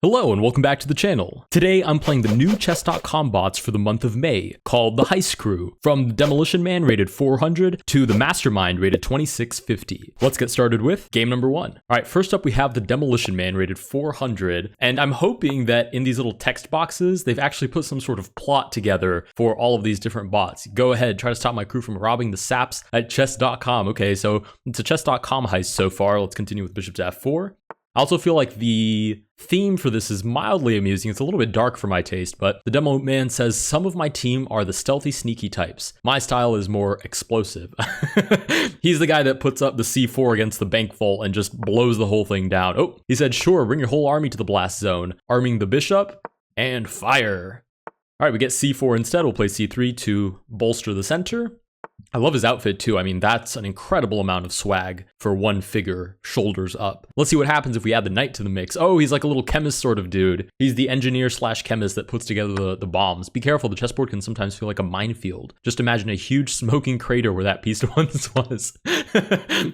Hello and welcome back to the channel. Today I'm playing the new chess.com bots for the month of May, called the Heist crew, from the Demolition Man rated 400 to the Mastermind rated 2650. Let's get started with game number 1. Alright, first up we have the Demolition Man rated 400, and I'm hoping that in these little text boxes they've actually put some sort of plot together for all of these different bots. Go ahead, try to stop my crew from robbing the saps at chess.com. Okay, so it's a chess.com heist so far. Let's continue with bishop to f4. I also feel like the theme for this is mildly amusing. It's a little bit dark for my taste, but the demo man says some of my team are the stealthy, sneaky types. My style is more explosive. He's the guy that puts up the c4 against the bank vault and just blows the whole thing down. Oh, he said, sure, bring your whole army to the blast zone, arming the bishop and fire. All right, we get c4 instead. We'll play c3 to bolster the center. I love his outfit too. I mean, that's an incredible amount of swag for one figure, shoulders up. Let's see what happens if we add the knight to the mix. Oh, he's like a little chemist sort of dude. He's the engineer slash chemist that puts together the bombs. Be careful, the chessboard can sometimes feel like a minefield. Just imagine a huge smoking crater where that piece once was.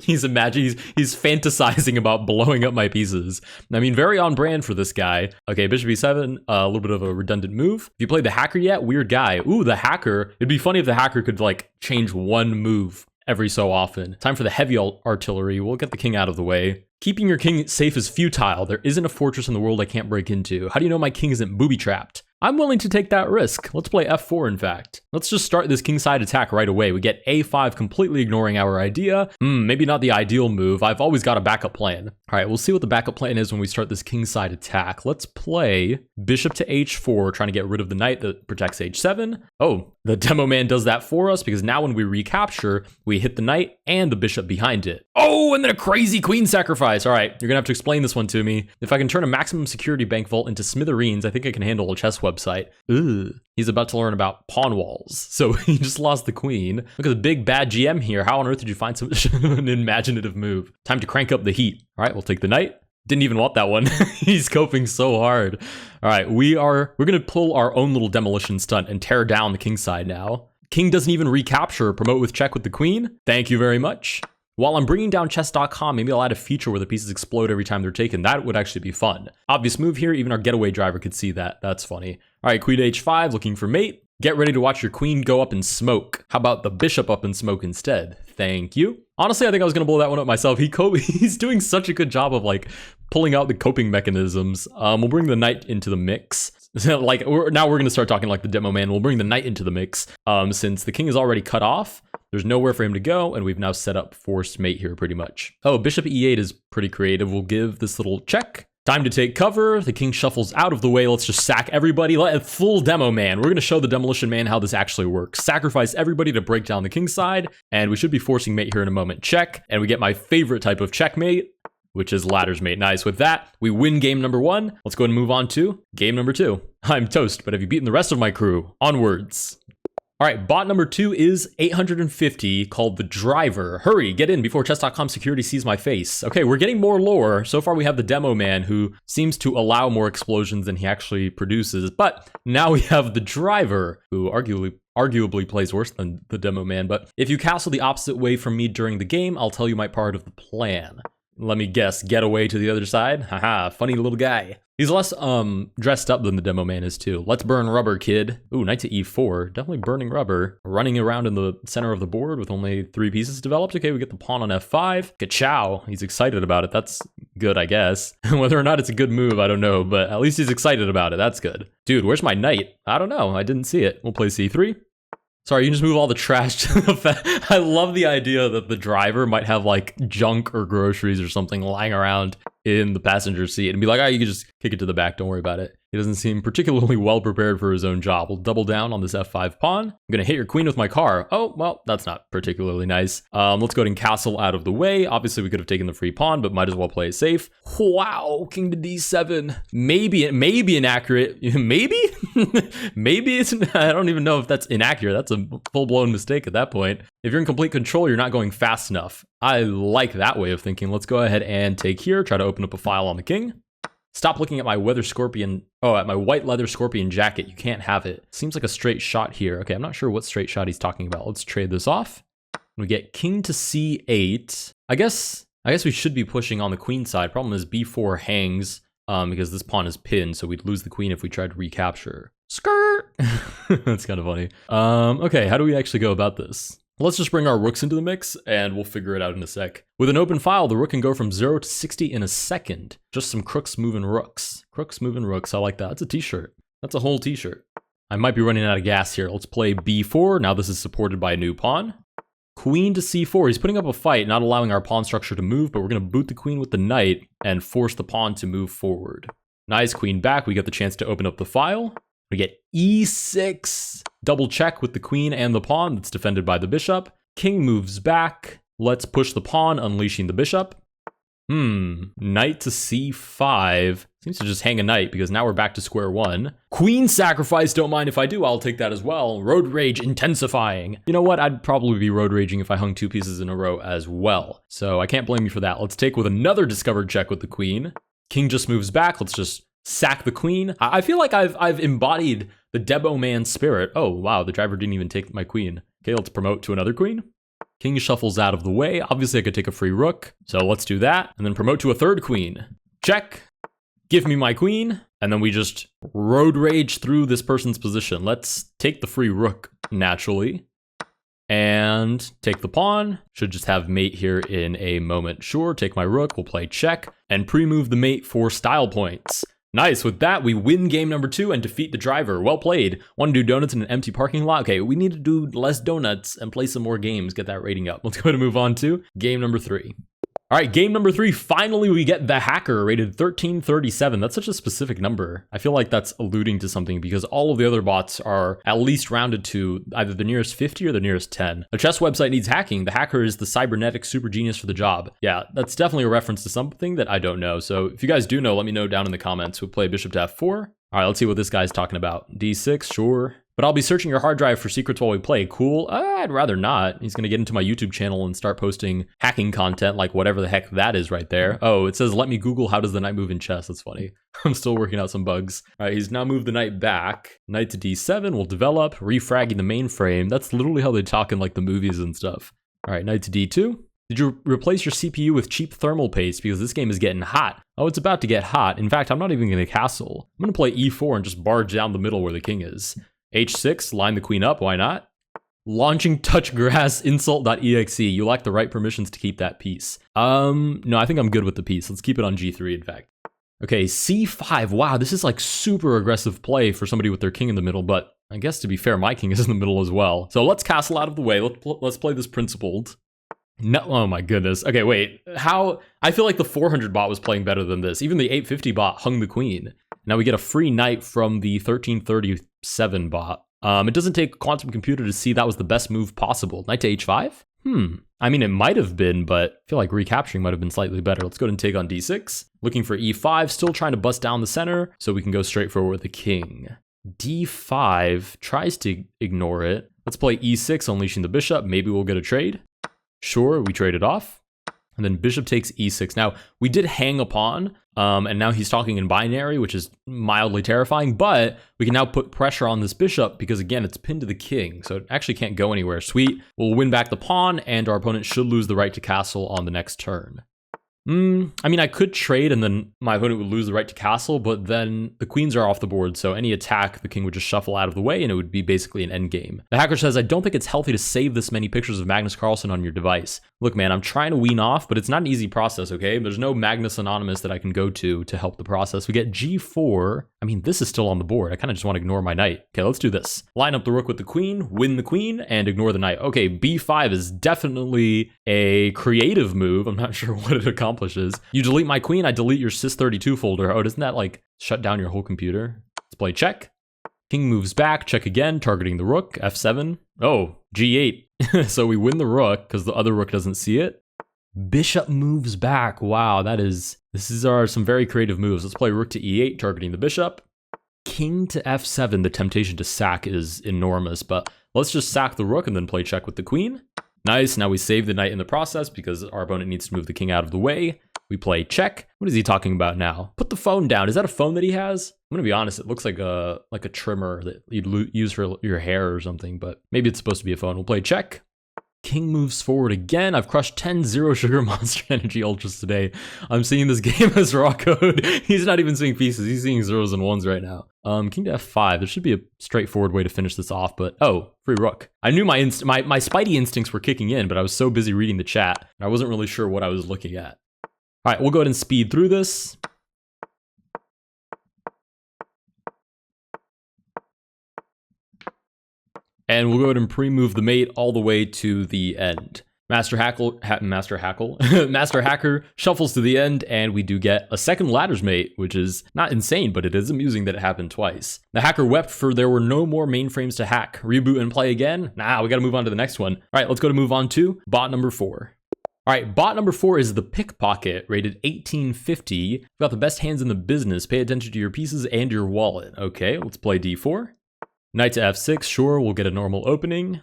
he's fantasizing about blowing up my pieces. I mean, very on brand for this guy. Okay, bishop e7, a little bit of a redundant move. Have you played the hacker yet? Weird guy. Ooh, the hacker. It'd be funny if the hacker could like change one move every so often. Time for the heavy artillery. We'll get the king out of the way. Keeping your king safe is futile. There isn't a fortress in the world I can't break into. How do you know my king isn't booby-trapped? I'm willing to take that risk. Let's play f4, in fact. Let's just start this kingside attack right away. We get a5, completely ignoring our idea. Maybe not the ideal move. I've always got a backup plan. All right, we'll see what the backup plan is when we start this kingside attack. Let's play bishop to h4, trying to get rid of the knight that protects h7. Oh, the demo man does that for us because now when we recapture, we hit the knight and the bishop behind it. Oh, and then a crazy queen sacrifice. All right, you're gonna have to explain this one to me. If I can turn a maximum security bank vault into smithereens, I think I can handle a chess website. Ugh. He's about to learn about pawn walls. So he just lost the queen. Look at the big bad GM here. How on earth did you find such an imaginative move? Time to crank up the heat. All right, we'll take the knight. Didn't even want that one. He's coping so hard. All right, we're gonna pull our own little demolition stunt and tear down the king side now. King doesn't even recapture, promote with check with the queen. Thank you very much. While I'm bringing down chess.com, maybe I'll add a feature where the pieces explode every time they're taken. That would actually be fun. Obvious move here, even our getaway driver could see that. That's funny. All right, queen h5, looking for mate. Get ready to watch your queen go up in smoke. How about the bishop up in smoke instead? Thank you. Honestly, I think I was gonna blow that one up myself. He's doing such a good job of like pulling out the coping mechanisms. We'll bring the knight into the mix. Like now we're gonna start talking like the demo man. We'll bring the knight into the mix. Since the king is already cut off, there's nowhere for him to go, and we've now set up forced mate here pretty much. Oh, bishop e8 is pretty creative. We'll give this little check. Time to take cover. The king shuffles out of the way. Let's just sack everybody. Full demo man. We're going to show the Demolition Man how this actually works. Sacrifice everybody to break down the king side, and we should be forcing mate here in a moment. Check, and we get my favorite type of checkmate, which is ladder's mate. Nice. With that, we win game number 1. Let's go ahead and move on to game number 2. I'm toast, but have you beaten the rest of my crew? Onwards. All right, bot number 2 is 850, called the Driver. Hurry, get in before chess.com security sees my face. Okay, we're getting more lore. So far we have the demo man who seems to allow more explosions than he actually produces. But now we have the Driver who arguably plays worse than the demo man. But if you castle the opposite way from me during the game, I'll tell you my part of the plan. Let me guess, get away to the other side? Haha, funny little guy. He's less dressed up than the demo man is too. Let's burn rubber, kid. Ooh, knight to e4, definitely burning rubber. Running around in the center of the board with only 3 pieces developed. Okay, we get the pawn on f5. Ka-chow, he's excited about it. That's good, I guess. Whether or not it's a good move, I don't know, but at least he's excited about it. That's good. Dude, where's my knight? I don't know, I didn't see it. We'll play c3. Sorry, you can just move all the trash to the I love the idea that the driver might have like junk or groceries or something lying around in the passenger seat and be like, oh, you can just kick it to the back, don't worry about it. He doesn't seem particularly well prepared for his own job. We'll double down on this f5 pawn. I'm gonna hit your queen with my car. Oh, well, that's not particularly nice. Let's go ahead and castle out of the way. Obviously, we could have taken the free pawn, but might as well play it safe. Wow, king to d7. Maybe inaccurate. Maybe? Maybe it's, I don't even know if that's inaccurate. That's a full-blown mistake at that point. If you're in complete control, you're not going fast enough. I like that way of thinking. Let's go ahead and take here, try to open up a file on the king. Stop looking at my at my white leather scorpion jacket. You can't have it. Seems like a straight shot here. Okay, I'm not sure what straight shot he's talking about. Let's trade this off. We get king to c8. I guess we should be pushing on the queen side. Problem is b4 hangs. because this pawn is pinned, so we'd lose the queen if we tried to recapture. Skirt! That's kind of funny. Okay, how do we actually go about this? Let's just bring our rooks into the mix, and we'll figure it out in a sec. With an open file, the rook can go from 0 to 60 in a second. Just some crooks moving rooks. Crooks moving rooks, I like that. That's a t-shirt. That's a whole t-shirt. I might be running out of gas here. Let's play b4. Now this is supported by a new pawn. Queen to c4. He's putting up a fight, not allowing our pawn structure to move, but we're going to boot the queen with the knight and force the pawn to move forward. Nice, queen back. We get the chance to open up the file. We get e6, double check with the queen and the pawn that's defended by the bishop. King moves back. Let's push the pawn, unleashing the bishop. Knight to c5. Seems to just hang a knight because now we're back to square one. Queen sacrifice, don't mind if I do, I'll take that as well. Road rage intensifying. You know what, I'd probably be road raging if I hung 2 pieces in a row as well. So I can't blame you for that. Let's take with another discovered check with the queen. King just moves back, let's just sack the queen. I feel like I've embodied the Demolition Man spirit. Oh, wow, the driver didn't even take my queen. Okay, let's promote to another queen. King shuffles out of the way. Obviously, I could take a free rook. So let's do that. And then promote to a third queen. Check. Give me my queen. And then we just road rage through this person's position. Let's take the free rook naturally. And take the pawn. Should just have mate here in a moment. Sure, take my rook. We'll play check. And pre-move the mate for style points. Nice, with that, we win game number 2 and defeat the driver. Well played. Want to do donuts in an empty parking lot? Okay, we need to do less donuts and play some more games, get that rating up. Let's go ahead and move on to game number 3. All right, game number 3, finally we get the hacker rated 1337. That's such a specific number. I feel like that's alluding to something because all of the other bots are at least rounded to either the nearest 50 or the nearest 10. A chess website needs hacking. The hacker is the cybernetic super genius for the job. Yeah, that's definitely a reference to something that I don't know. So if you guys do know, let me know down in the comments. We'll play bishop to f4. All right, let's see what this guy's talking about. d6, sure. But I'll be searching your hard drive for secrets while we play. Cool. I'd rather not. He's going to get into my YouTube channel and start posting hacking content like whatever the heck that is right there. Oh, it says, let me Google how does the knight move in chess. That's funny. I'm still working out some bugs. All right, he's now moved the knight back. Knight to d7 will develop, refragging the mainframe. That's literally how they talk in like the movies and stuff. All right, knight to d2. Did you replace your CPU with cheap thermal paste because this game is getting hot? Oh, it's about to get hot. In fact, I'm not even going to castle. I'm going to play e4 and just barge down the middle where the king is. h6, line the queen up, why not? Launching touch grass insult.exe. You lack the right permissions to keep that piece. No, I think I'm good with the piece. Let's keep it on g3, in fact. Okay, c5. Wow, this is like super aggressive play for somebody with their king in the middle, but I guess to be fair, my king is in the middle as well. So let's castle out of the way. Let's play this principled. No, oh my goodness. Okay, wait. How? I feel like the 400 bot was playing better than this. Even the 850 bot hung the queen. Now we get a free knight from the 1337 bot. It doesn't take quantum computer to see that was the best move possible. Knight to h5? I mean, it might have been, but I feel like recapturing might have been slightly better. Let's go ahead and take on d6. Looking for e5, still trying to bust down the center so we can go straight forward with the king. d5 tries to ignore it. Let's play e6, unleashing the bishop. Maybe we'll get a trade. Sure, we trade it off. And then bishop takes e6. Now, we did hang a pawn, and now he's talking in binary, which is mildly terrifying, but we can now put pressure on this bishop because, again, it's pinned to the king, so it actually can't go anywhere. Sweet. We'll win back the pawn, and our opponent should lose the right to castle on the next turn. I mean, I could trade and then my opponent would lose the right to castle, but then the queens are off the board, so any attack, the king would just shuffle out of the way and it would be basically an endgame. The hacker says, I don't think it's healthy to save this many pictures of Magnus Carlsen on your device. Look, man, I'm trying to wean off, but it's not an easy process, okay? There's no Magnus Anonymous that I can go to help the process. We get g4. I mean, this is still on the board. I kind of just want to ignore my knight. Okay, let's do this. Line up the rook with the queen, win the queen, and ignore the knight. Okay, b5 is definitely a creative move. I'm not sure what it accomplishes. You delete my queen, I delete your sys32 folder. Oh, doesn't that like shut down your whole computer? Let's play check. King moves back, check again, targeting the rook, f7. Oh, g8. So we win the rook because the other rook doesn't see it. Bishop moves back. Wow, this are some very creative moves. Let's play rook to e8, targeting the bishop. King to f7, the temptation to sack is enormous, but let's just sack the rook and then play check with the queen. Nice, now we save the knight in the process because our opponent needs to move the king out of the way. We play check. What is he talking about now? Put the phone down. Is that a phone that he has? I'm gonna be honest, it looks like a trimmer that you'd use for your hair or something, but maybe it's supposed to be a phone. We'll play check. King moves forward again. I've crushed 10 zero sugar monster energy ultras today. I'm seeing this game as raw code. He's not even seeing pieces. He's seeing zeros and ones right now. King to f5. There should be a straightforward way to finish this off, but oh, free rook. I knew my spidey instincts were kicking in, but I was so busy reading the chat, and I wasn't really sure what I was looking at. All right, we'll go ahead and speed through this. And we'll go ahead and pre-move the mate all the way to the end. Master Hacker shuffles to the end, and we do get a second ladder's mate, which is not insane, but it is amusing that it happened twice. The hacker wept for there were no more mainframes to hack. Reboot and play again? Nah, we gotta move on to the next one. All right, let's go to move on to bot number 4. All right, bot number 4 is the Pickpocket, rated 1850. Got the best hands in the business. Pay attention to your pieces and your wallet. Okay, let's play d4. Knight to f6, sure, we'll get a normal opening.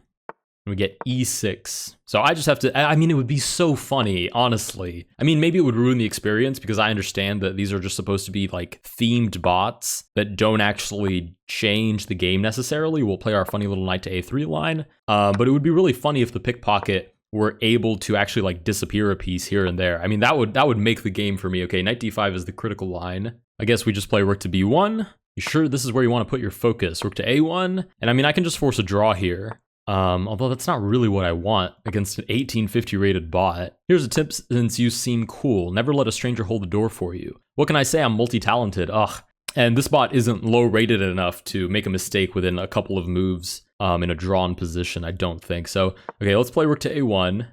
And we get e6. So I just have to, I mean, it would be so funny, honestly. I mean, maybe it would ruin the experience because I understand that these are just supposed to be like themed bots that don't actually change the game necessarily. We'll play our funny little knight to a3 line. But it would be really funny if the Pickpocket were able to actually like disappear a piece here and there. I mean, that would make the game for me. Okay, knight d5 is the critical line. I guess we just play rook to b1. You sure this is where you want to put your focus? Rook to a1. And I mean, I can just force a draw here. Although that's not really what I want against an 1850 rated bot. Here's a tip since you seem cool. Never let a stranger hold the door for you. What can I say? I'm multi-talented. Ugh. And this bot isn't low rated enough to make a mistake within a couple of moves in a drawn position, I don't think. So, okay, let's play rook to a1.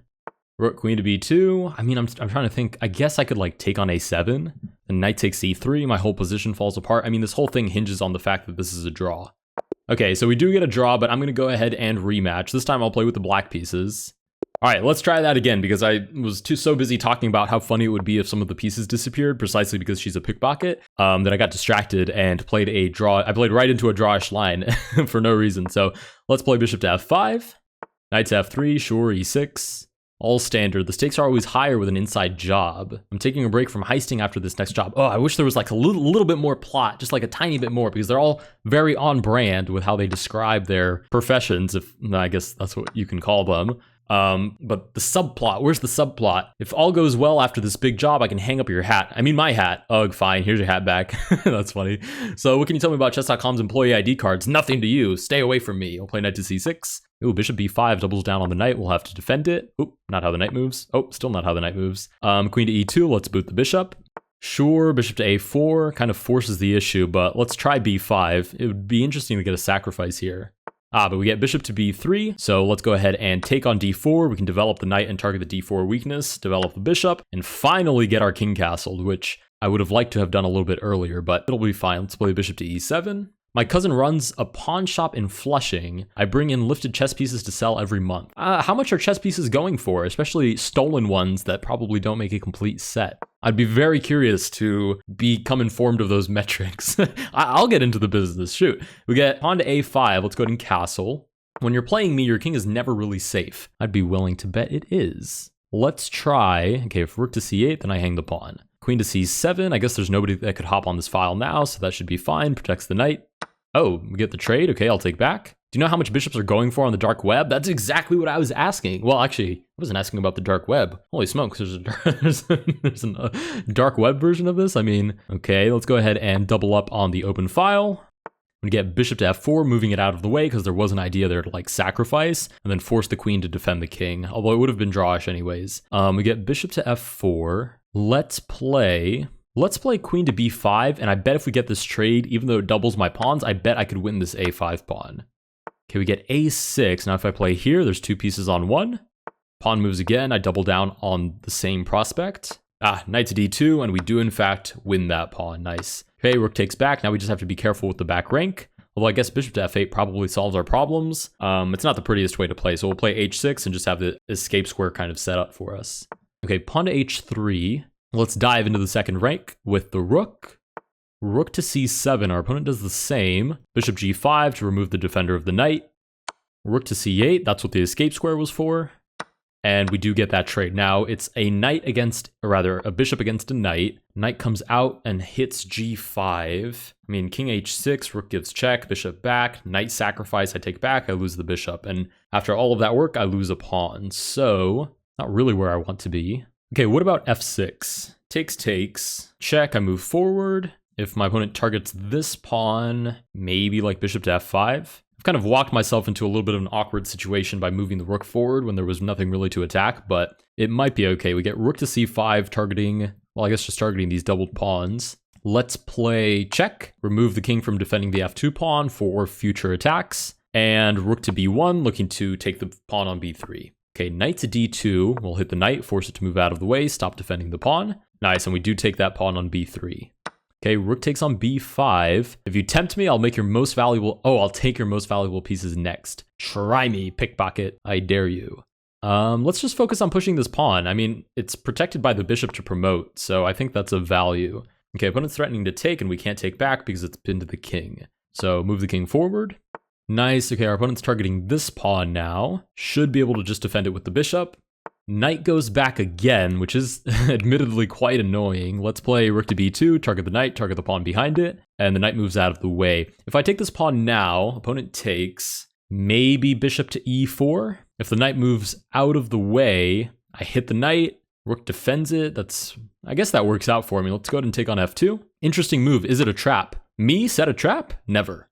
Rook, queen to b2. I mean, I'm trying to think. I guess I could like take on a7. And knight takes e3. My whole position falls apart. I mean, this whole thing hinges on the fact that this is a draw. Okay, so we do get a draw, but I'm going to go ahead and rematch. This time I'll play with the black pieces. All right, let's try that again because I was so busy talking about how funny it would be if some of the pieces disappeared, precisely because she's a pickpocket, that I got distracted and played a draw. I played right into a drawish line for no reason. So let's play bishop to f5, knight to f3, sure, e6. All standard. The stakes are always higher with an inside job. I'm taking a break from heisting after this next job. Oh, I wish there was like a little bit more plot, just like a tiny bit more, because they're all very on brand with how they describe their professions, if I guess that's what you can call them. But the subplot, where's the subplot? If all goes well after this big job, I can hang up your hat. I mean, my hat. Ugh, fine, here's your hat back. That's funny. So what can you tell me about chess.com's employee ID cards? Nothing to you. Stay away from me. I'll play knight to c6. Ooh, bishop b5 doubles down on the knight. We'll have to defend it. Oop, not how the knight moves. Oh, still not how the knight moves. Queen to e2, let's boot the bishop. Sure, bishop to a4 kind of forces the issue, but let's try b5. It would be interesting to get a sacrifice here. But we get bishop to b3, so let's go ahead and take on d4. We can develop the knight and target the d4 weakness, develop the bishop, and finally get our king castled, which I would have liked to have done a little bit earlier, but it'll be fine. Let's play bishop to e7. My cousin runs a pawn shop in Flushing. I bring in lifted chess pieces to sell every month. How much are chess pieces going for, especially stolen ones that probably don't make a complete set? I'd be very curious to become informed of those metrics. I'll get into the business, shoot. We get pawn to a5, let's go ahead and castle. When you're playing me, your king is never really safe. I'd be willing to bet it is. Let's try, okay, if rook to c8, then I hang the pawn. Queen to c7, I guess there's nobody that could hop on this file now, so that should be fine, protects the knight. Oh, we get the trade, okay, I'll take back. Do you know how much bishops are going for on the dark web? That's exactly what I was asking. Well, actually, I wasn't asking about the dark web. Holy smokes, there's a dark web version of this? I mean, okay, let's go ahead and double up on the open file. We get bishop to f4, moving it out of the way because there was an idea there to like sacrifice and then force the queen to defend the king, although it would have been drawish anyways. We get bishop to f4. Let's play queen to b5, and I bet if we get this trade, even though it doubles my pawns, I bet I could win this a5 pawn. Okay, we get a6. Now if I play here, there's two pieces on one. Pawn moves again, I double down on the same prospect. Knight to d2, and we do in fact win that pawn, nice. Okay, rook takes back, now we just have to be careful with the back rank. Although I guess bishop to f8 probably solves our problems. It's not the prettiest way to play, so we'll play h6 and just have the escape square kind of set up for us. Okay, pawn to h3. Let's dive into the second rank with the rook. Rook to c7, our opponent does the same. Bishop g5 to remove the defender of the knight. Rook to c8, that's what the escape square was for. And we do get that trade. Now it's a knight against, or rather a bishop against a knight. Knight comes out and hits g5. I mean, king h6, rook gives check, bishop back, knight sacrifice, I take back, I lose the bishop. And after all of that work, I lose a pawn. So not really where I want to be. Okay, what about f6? Takes, check, I move forward. If my opponent targets this pawn, maybe like bishop to f5. I've kind of walked myself into a little bit of an awkward situation by moving the rook forward when there was nothing really to attack, but it might be okay. We get rook to c5 targeting, well, I guess just targeting these doubled pawns. Let's play check, remove the king from defending the f2 pawn for future attacks, and rook to b1, looking to take the pawn on b3. Okay, knight to d2, we'll hit the knight, force it to move out of the way, stop defending the pawn. Nice, and we do take that pawn on b3. Okay, rook takes on b5. If you tempt me, I'll make your most valuable... Oh, I'll take your most valuable pieces next. Try me, pickpocket. I dare you. Let's just focus on pushing this pawn. I mean, it's protected by the bishop to promote, so I think that's a value. Okay, opponent's threatening to take, and we can't take back because it's pinned to the king. So move the king forward. Nice. Okay, our opponent's targeting this pawn now. Should be able to just defend it with the bishop. Knight goes back again, which is admittedly quite annoying. Let's play rook to b2, target the knight, target the pawn behind it, and the knight moves out of the way. If I take this pawn now, opponent takes, maybe bishop to e4. If the knight moves out of the way, I hit the knight, rook defends it. I guess that works out for me. Let's go ahead and take on f2. Interesting move. Is it a trap? Me set a trap? Never.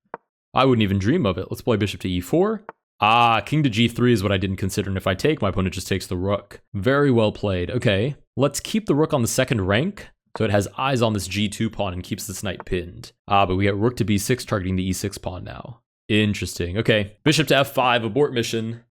I wouldn't even dream of it. Let's play bishop to e4. Ah, king to g3 is what I didn't consider, and if I take, my opponent just takes the rook. Very well played. Okay, let's keep the rook on the second rank, so it has eyes on this g2 pawn and keeps this knight pinned. Ah, but we get rook to b6 targeting the e6 pawn now. Interesting. Okay, bishop to f5, abort mission.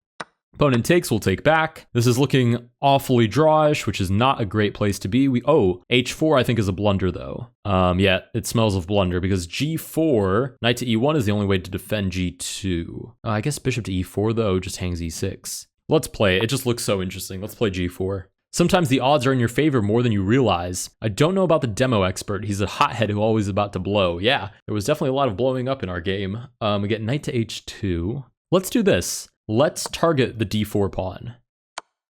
Opponent takes, we'll take back. This is looking awfully drawish, which is not a great place to be. H4 I think is a blunder though. Yeah, it smells of blunder because g4, knight to e1 is the only way to defend g2. I guess bishop to e4 though just hangs e6. Let's play it. It just looks so interesting. Let's play g4. Sometimes the odds are in your favor more than you realize. I don't know about the demo expert. He's a hothead who always about to blow. Yeah, there was definitely a lot of blowing up in our game. We get knight to h2. Let's do this. Let's target the d4 pawn.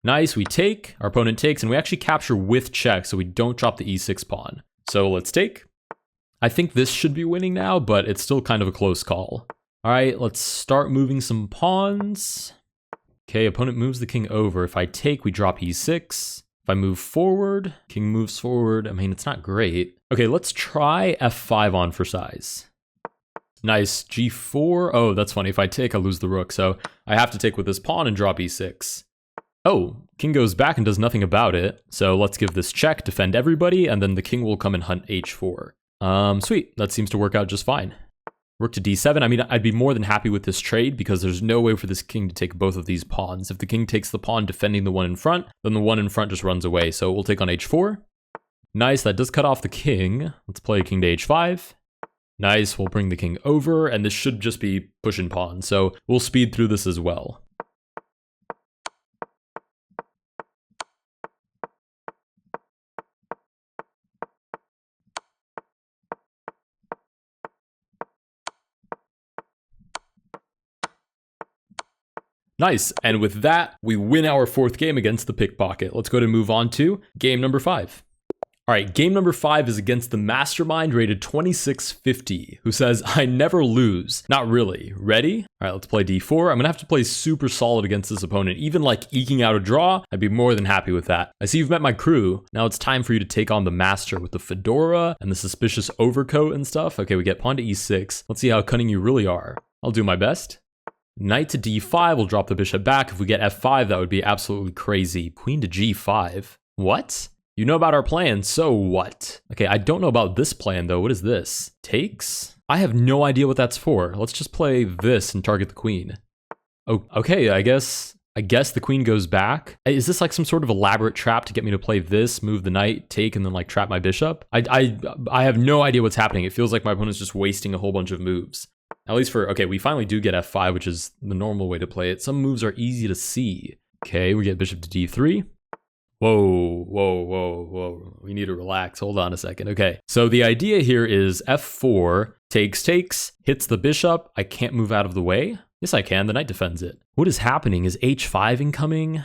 Nice, we take, our opponent takes, and we actually capture with check, so we don't drop the e6 pawn. So let's take. I think this should be winning now, but it's still kind of a close call. All right, let's start moving some pawns. Okay, opponent moves the king over. If I take, we drop e6. If I move forward, king moves forward. I mean, it's not great. Okay, let's try f5 on for size. Nice, g4. Oh, that's funny. If I take, I lose the rook. So I have to take with this pawn and drop e6. Oh, king goes back and does nothing about it. So let's give this check, defend everybody, and then the king will come and hunt h4. Sweet. That seems to work out just fine. Rook to d7. I mean, I'd be more than happy with this trade because there's no way for this king to take both of these pawns. If the king takes the pawn defending the one in front, then the one in front just runs away. So we'll take on h4. Nice, that does cut off the king. Let's play king to h5. Nice, we'll bring the king over, and this should just be pushing pawns, so we'll speed through this as well. Nice, and with that, we win our fourth game against the Pickpocket. Let's go ahead and move on to game number 5. All right, game number 5 is against the Mastermind rated 2650, who says, I never lose. Not really. Ready? All right, let's play d4. I'm gonna have to play super solid against this opponent. Even like eking out a draw, I'd be more than happy with that. I see you've met my crew. Now it's time for you to take on the master with the fedora and the suspicious overcoat and stuff. Okay, we get pawn to e6. Let's see how cunning you really are. I'll do my best. Knight to d5, we'll drop the bishop back. If we get f5, that would be absolutely crazy. Queen to g5. What? You know about our plan, so what? Okay, I don't know about this plan though. What is this? Takes? I have no idea what that's for. Let's just play this and target the queen. Oh, okay, I guess the queen goes back. Is this like some sort of elaborate trap to get me to play this, move the knight, take, and then like trap my bishop? I have no idea what's happening. It feels like my opponent's just wasting a whole bunch of moves. At least for, okay, we finally do get f5, which is the normal way to play it. Some moves are easy to see. Okay, we get bishop to d3. Whoa. We need to relax. Hold on a second. Okay, so the idea here is f4, takes, hits the bishop. I can't move out of the way. Yes, I can. The knight defends it. What is happening? Is h5 incoming?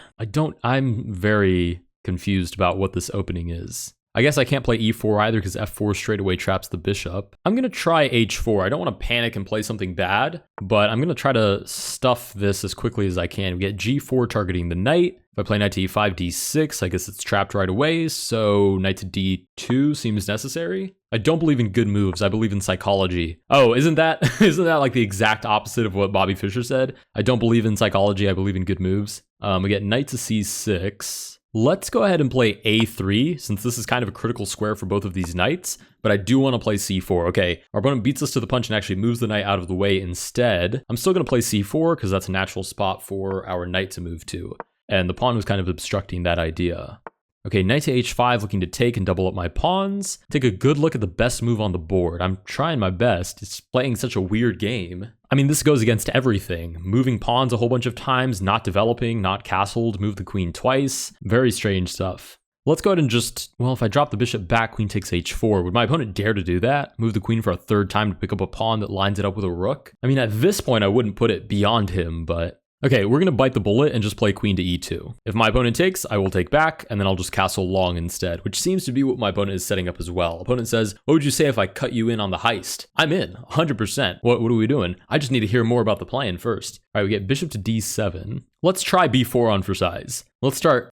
I'm very confused about what this opening is. I guess I can't play e4 either because f4 straight away traps the bishop. I'm going to try h4. I don't want to panic and play something bad, but I'm going to try to stuff this as quickly as I can. We get g4 targeting the knight. If I play knight to e5, d6, I guess it's trapped right away, so knight to d2 seems necessary. I don't believe in good moves. I believe in psychology. Oh, isn't that like the exact opposite of what Bobby Fischer said? I don't believe in psychology. I believe in good moves. We get knight to c6. Let's go ahead and play a3, since this is kind of a critical square for both of these knights, but I do want to play c4. Okay, our opponent beats us to the punch and actually moves the knight out of the way instead. I'm still going to play c4 because that's a natural spot for our knight to move to, and the pawn was kind of obstructing that idea. Okay, knight to h5, looking to take and double up my pawns. Take a good look at the best move on the board. I'm trying my best. It's playing such a weird game. I mean, this goes against everything. Moving pawns a whole bunch of times, not developing, not castled, move the queen twice. Very strange stuff. Let's go ahead and if I drop the bishop back, queen takes h4. Would my opponent dare to do that? Move the queen for a third time to pick up a pawn that lines it up with a rook? I mean, at this point, I wouldn't put it beyond him, but... Okay, we're going to bite the bullet and just play queen to e2. If my opponent takes, I will take back, and then I'll just castle long instead, which seems to be what my opponent is setting up as well. Opponent says, what would you say if I cut you in on the heist? I'm in, 100%. What are we doing? I just need to hear more about the plan first. All right, we get bishop to d7. Let's try b4 on for size. Let's start,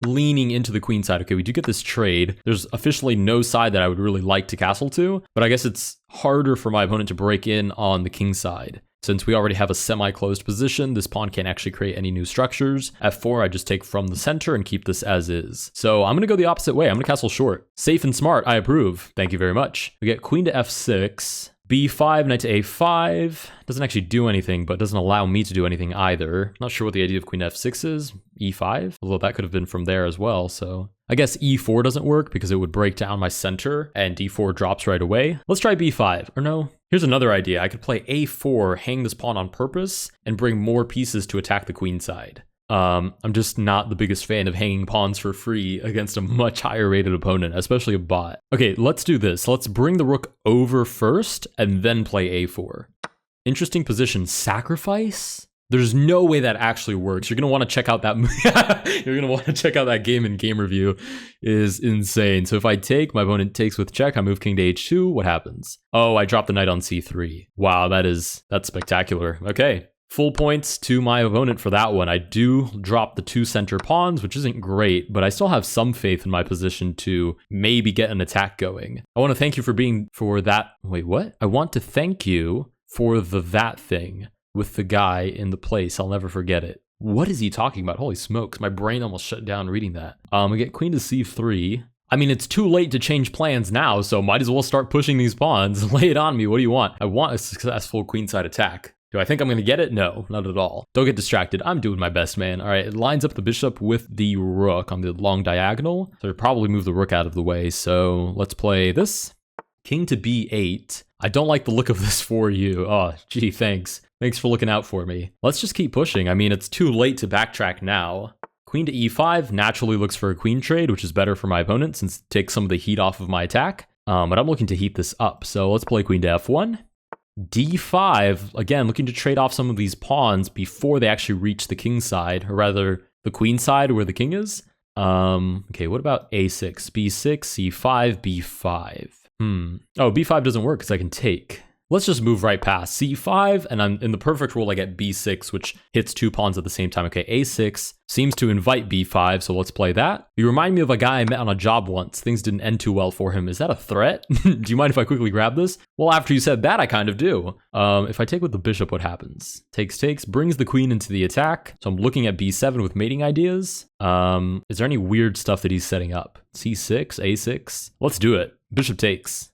leaning into the queen side. Okay, we do get this trade. There's officially no side that I would really like to castle to, but I guess it's harder for my opponent to break in on the king side. Since we already have a semi-closed position, this pawn can't actually create any new structures. F4, I just take from the center and keep this as is. So I'm going to go the opposite way. I'm going to castle short. Safe and smart, I approve. Thank you very much. We get queen to f6. b5, knight to a5. Doesn't actually do anything, but doesn't allow me to do anything either. Not sure what the idea of queen f6 is. e5, although that could have been from there as well, so... I guess e4 doesn't work because it would break down my center, and d4 drops right away. Let's try b5, or no. Here's another idea. I could play a4, hang this pawn on purpose, and bring more pieces to attack the queen side. I'm just not the biggest fan of hanging pawns for free against a much higher rated opponent, especially a bot. Okay, let's do this. Let's bring the rook over first, and then play a4. Interesting position. Sacrifice? There's no way that actually works. You're gonna want to check out that. You're gonna want to check out that game in game review. Is insane. So if I take, my opponent takes with check. I move king to h2. What happens? Oh, I drop the knight on c3. Wow, that's spectacular. Okay, full points to my opponent for that one. I do drop the two center pawns, which isn't great, but I still have some faith in my position to maybe get an attack going. I want to thank you for that. Wait, what? I want to thank you for that thing. With the guy in the place. I'll never forget it. What is he talking about? Holy smokes. My brain almost shut down reading that. We get queen to c3. I mean, it's too late to change plans now, so might as well start pushing these pawns. Lay it on me. What do you want? I want a successful queenside attack. Do I think I'm going to get it? No, not at all. Don't get distracted. I'm doing my best, man. All right, it lines up the bishop with the rook on the long diagonal. So I'll probably move the rook out of the way. So let's play this. King to b8. I don't like the look of this for you. Oh, gee, thanks. Thanks for looking out for me. Let's just keep pushing. I mean, it's too late to backtrack now. Queen to e5 naturally looks for a queen trade, which is better for my opponent since it takes some of the heat off of my attack. But I'm looking to heat this up. So let's play queen to f1. d5, again, looking to trade off some of these pawns before they actually reach the king side, or rather the queen side where the king is. Okay, what about a6? b6, c5, b5. Oh, b5 doesn't work because I can take. Let's just move right past c5, and I'm in the perfect role. I get b6, which hits two pawns at the same time. Okay, a6 seems to invite b5, so let's play that. You remind me of a guy I met on a job once. Things didn't end too well for him. Is that a threat? Do you mind if I quickly grab this? Well, after you said that, I kind of do. If I take with the bishop, what happens? Takes, brings the queen into the attack. So I'm looking at b7 with mating ideas. Is there any weird stuff that he's setting up? c6, a6? Let's do it. Bishop takes.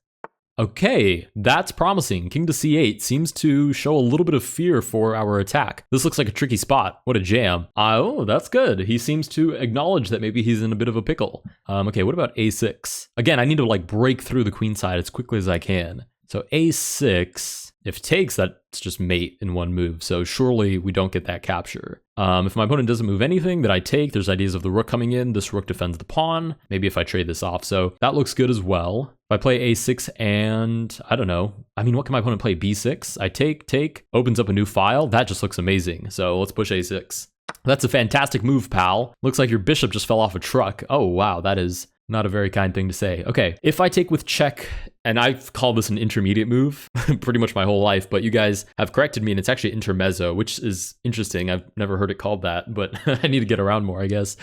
Okay, that's promising. King to c8 seems to show a little bit of fear for our attack. This looks like a tricky spot. What a jam. Oh, that's good. He seems to acknowledge that maybe he's in a bit of a pickle. Okay, what about a6? Again, I need to break through the queen side as quickly as I can. So a6, if takes, that's just mate in one move. So surely we don't get that capture. If my opponent doesn't move anything that I take, there's ideas of the rook coming in. This rook defends the pawn. Maybe if I trade this off. So that looks good as well. If I play a6 and I don't know. I mean, what can my opponent play? b6. I take, opens up a new file. That just looks amazing. So let's push a6. That's a fantastic move, pal. Looks like your bishop just fell off a truck. Oh, wow. That is not a very kind thing to say. Okay, if I take with check, and I've called this an intermediate move pretty much my whole life, but you guys have corrected me and it's actually intermezzo, which is interesting. I've never heard it called that, but I need to get around more, I guess.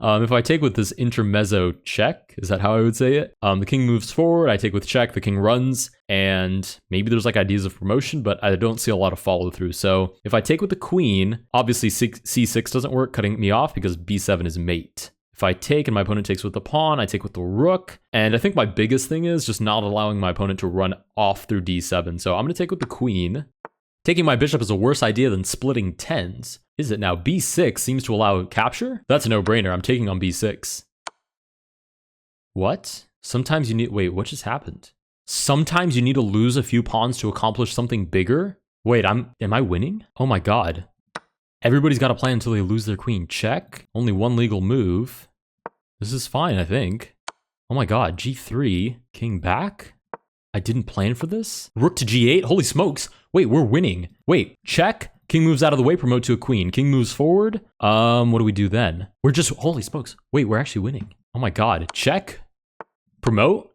If I take with this intermezzo check, is that how I would say it? The king moves forward, I take with check, the king runs, and maybe there's like ideas of promotion, but I don't see a lot of follow through. So if I take with the queen, obviously c6 doesn't work, cutting me off because b7 is mate. If I take and my opponent takes with the pawn, I take with the rook. And I think my biggest thing is just not allowing my opponent to run off through d7. So I'm going to take with the queen. Taking my bishop is a worse idea than splitting tens. Is it now? b6 seems to allow capture? That's a no-brainer. I'm taking on b6. What? Sometimes you need... Wait, what just happened? Sometimes you need to lose a few pawns to accomplish something bigger? Wait, am I winning? Oh my god. Everybody's got a plan until they lose their queen. Check. Only one legal move. This is fine, I think. Oh my god, g3. King back? I didn't plan for this? Rook to g8? Holy smokes. Wait, we're winning. Wait, check. King moves out of the way, promote to a queen. King moves forward. What do we do then? We're just... Holy smokes. Wait, we're actually winning. Oh my god. Check. Promote.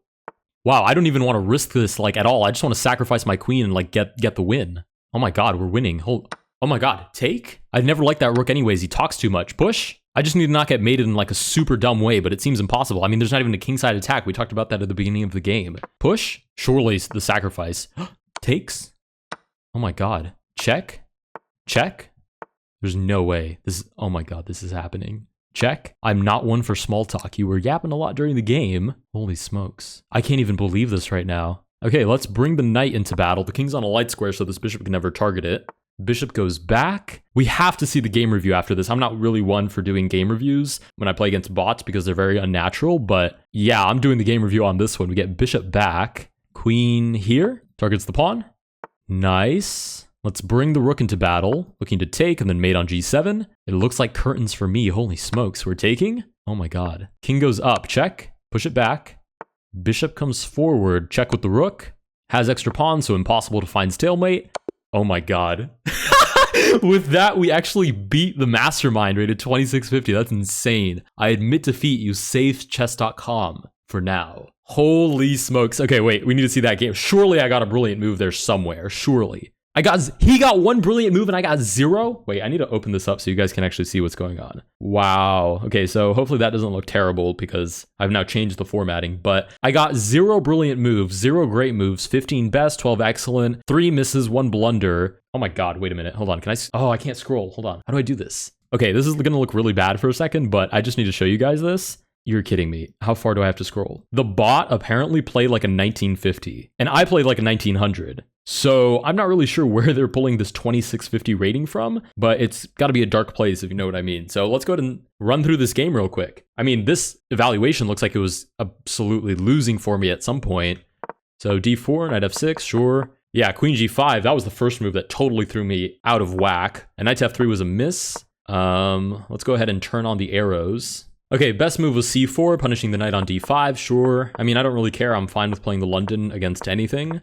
Wow, I don't even want to risk this like at all. I just want to sacrifice my queen and like get the win. Oh my god, we're winning. Oh my god, take? I'd never liked that rook anyways. He talks too much. Push? I just need to not get mated in like a super dumb way, but it seems impossible. I mean, there's not even a kingside attack. We talked about that at the beginning of the game. Push? Surely the sacrifice. Takes? Oh my god. Check? Check? There's no way. Oh my god, this is happening. Check? I'm not one for small talk. You were yapping a lot during the game. Holy smokes. I can't even believe this right now. Okay, let's bring the knight into battle. The king's on a light square, so this bishop can never target it. Bishop goes back. We have to see the game review after this. I'm not really one for doing game reviews when I play against bots because they're very unnatural, but yeah, I'm doing the game review on this one. We get bishop back, queen here, targets the pawn. Nice. Let's bring the rook into battle, looking to take and then mate on g7. It looks like curtains for me. Holy smokes, we're taking? Oh my god. King goes up, check, push it back. Bishop comes forward, check with the rook. Has extra pawns, so impossible to find stalemate. Oh my god. With that, we actually beat the Mastermind rated 2650. That's insane. I admit defeat. You saved chess.com for now. Holy smokes. Okay, wait. We need to see that game. Surely I got a brilliant move there somewhere. Surely. He got one brilliant move and I got 0. Wait, I need to open this up so you guys can actually see what's going on. Wow. Okay, so hopefully that doesn't look terrible because I've now changed the formatting, but I got 0 brilliant moves, 0 great moves, 15 best, 12 excellent, 3 misses, 1 blunder. Oh my god, wait a minute. Hold on. Oh, I can't scroll. Hold on. How do I do this? Okay, this is gonna look really bad for a second, but I just need to show you guys this. You're kidding me. How far do I have to scroll? The bot apparently played like a 1950, and I played like a 1900. So I'm not really sure where they're pulling this 2650 rating from, but it's got to be a dark place if you know what I mean. So let's go ahead and run through this game real quick. I mean, this evaluation looks like it was absolutely losing for me at some point. So d4, knight f6, sure. Yeah, queen g5, that was the first move that totally threw me out of whack. And knight to f3 was a miss. Let's go ahead and turn on the arrows. Okay, best move was c4, punishing the knight on d5, sure. I mean, I don't really care. I'm fine with playing the London against anything.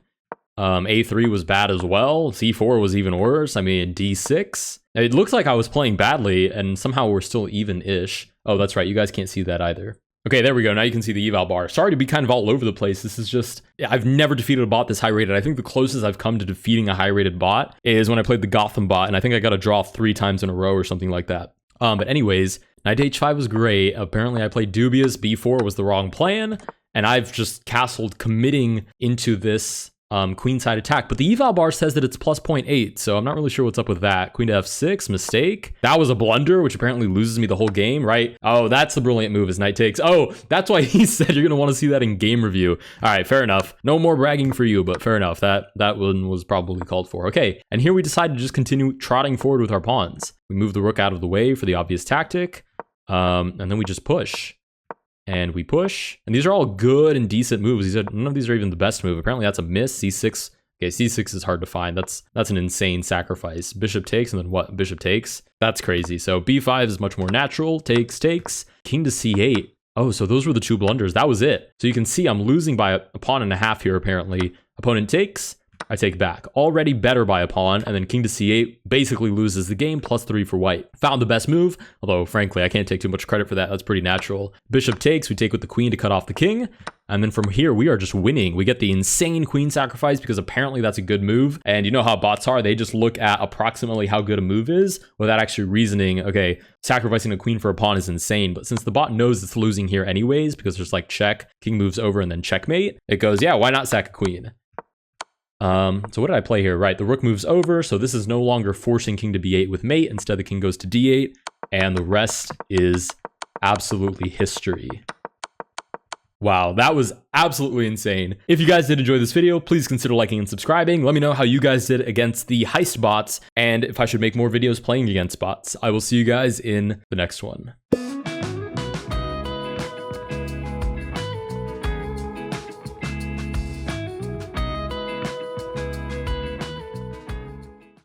A3 was bad as well. C4 was even worse. I mean, D6. It looks like I was playing badly, and somehow we're still even-ish. Oh, that's right. You guys can't see that either. Okay, there we go. Now you can see the eval bar. Sorry to be kind of all over the place. This is just... I've never defeated a bot this high-rated. I think the closest I've come to defeating a high-rated bot is when I played the Gotham bot, and I think I got a draw 3 times in a row or something like that. But anyways, knight to h5 was great. Apparently I played dubious. b4 was the wrong plan, and I've just castled committing into this... queenside attack, but the eval bar says that it's plus 0.8, so I'm not really sure what's up with that. Queen to f6, mistake. That was a blunder, which apparently loses me the whole game, right? Oh, that's the brilliant move, is knight takes. Oh, that's why he said you're gonna want to see that in game review. All right, fair enough. No more bragging for you, but fair enough. That one was probably called for. Okay, and here we decide to just continue trotting forward with our pawns. We move the rook out of the way for the obvious tactic, and then we just push. And we push. And these are all good and decent moves. None of these are even the best move. Apparently that's a miss. C6. Okay, C6 is hard to find. That's an insane sacrifice. Bishop takes, and then what? Bishop takes? That's crazy. So B5 is much more natural. Takes. King to C8. Oh, so those were the two blunders. That was it. So you can see I'm losing by a pawn and a half here, apparently. Opponent takes. I take back. Already better by a pawn, and then king to c8 basically loses the game, +3 for white. Found the best move, although frankly I can't take too much credit for that. That's pretty natural. Bishop takes, we take with the queen to cut off the king, and then from here we are just winning. We get the insane queen sacrifice because apparently that's a good move, and you know how bots are, they just look at approximately how good a move is without actually reasoning, okay, sacrificing a queen for a pawn is insane, but since the bot knows it's losing here anyways because there's like check, king moves over, and then checkmate, it goes, yeah, why not sack a queen? So what did I play here? Right, the rook moves over, so this is no longer forcing king to b8 with mate. Instead, the king goes to d8, and the rest is absolutely history. Wow, that was absolutely insane. If you guys did enjoy this video, please consider liking and subscribing. Let me know how you guys did against the Heist bots, and if I should make more videos playing against bots. I will see you guys in the next one.